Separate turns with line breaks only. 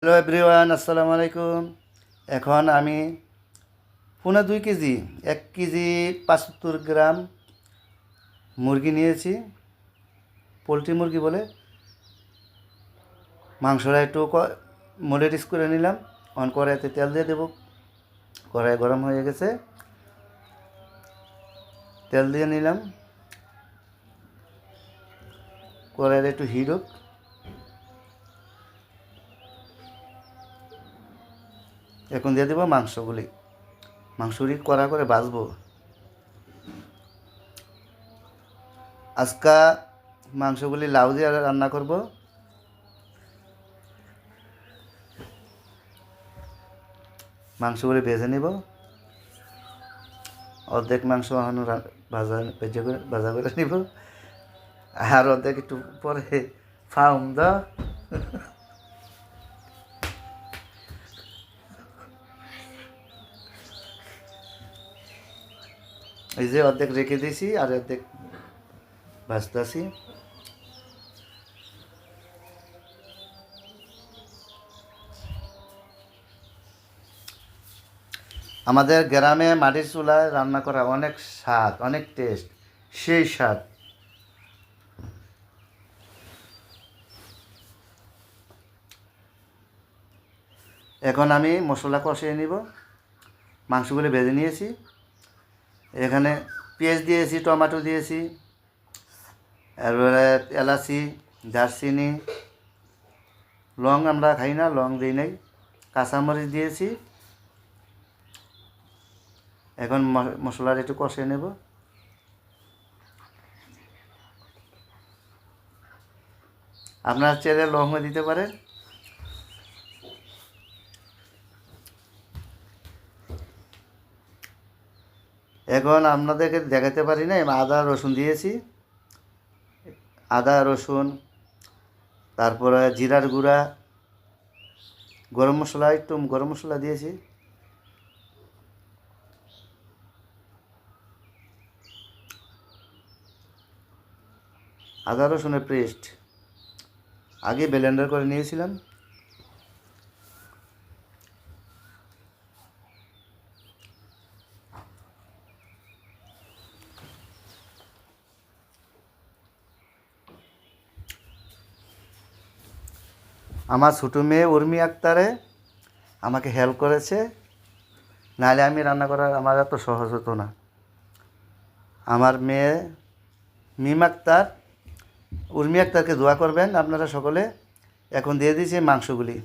Hello everyone, আসসালামু আলাইকুম। এখন আমি 2.5 কেজি 1 কেজি 75 গ্রাম মুরগি নিয়েছি, পোলট্রি মুরগি বলে। মাংসটা একটু মডিটিস করে নিলাম। কড়াইতে তেল দিয়ে দেবো। কড়াই গরম হয়ে গেছে, তেল দিয়ে নিলাম। কড়াইতে একটু হিট হোক। এখন দিয়ে দেবো মাংসগুলি কড়া করে ভাজবো। আজকা মাংসগুলি লাউ দিয়ে রান্না করব। মাংসগুলি ভেজে নিব। অর্ধেক মাংস এখনও ভাজা করে নিব, আর অর্ধেক একটু পরে ফাউম দাও। এই যে অর্ধেক রেখে দিয়েছি, আর অর্ধেক ভাজতেছি। আমাদের গ্রামে মাটির চুলায় রান্না করা অনেক স্বাদ, অনেক টেস্ট, সেই স্বাদ। এখন আমি মশলা কষিয়ে নিব। মাংসগুলি ভেজে নিয়েছি। এখানে পেঁয়াজ দিয়েছি, টমেটো দিয়েছি, এরপরে এলাচি, দারচিনি, লং আমরা খাই না, লং দিই নাই। কাঁচামরিচ দিয়েছি। এখন মশলাটা একটু কষিয়ে নেব। আপনার চাইলে লংও দিতে পারেন। এখন আপনাদেরকে দেখাতে পারি না, আদা রসুন দিয়েছি। আদা রসুন, তারপরে জিরার গুঁড়া, একটু গরম মশলা দিয়েছি। আদা রসুনের পেস্ট আগে ব্লেন্ডার করে নিয়েছিলাম। আমার ছোটো মেয়ে উর্মি আক্তারে আমাকে হেল্প করেছে, নাহলে আমি রান্না করার আমার এত সহজ হতো না। আমার মেয়ে মিম আক্তার, উর্মি আক্তারকে দোয়া করবেন আপনারা সকলে। এখন দিয়ে দিয়েছি মাংসগুলি।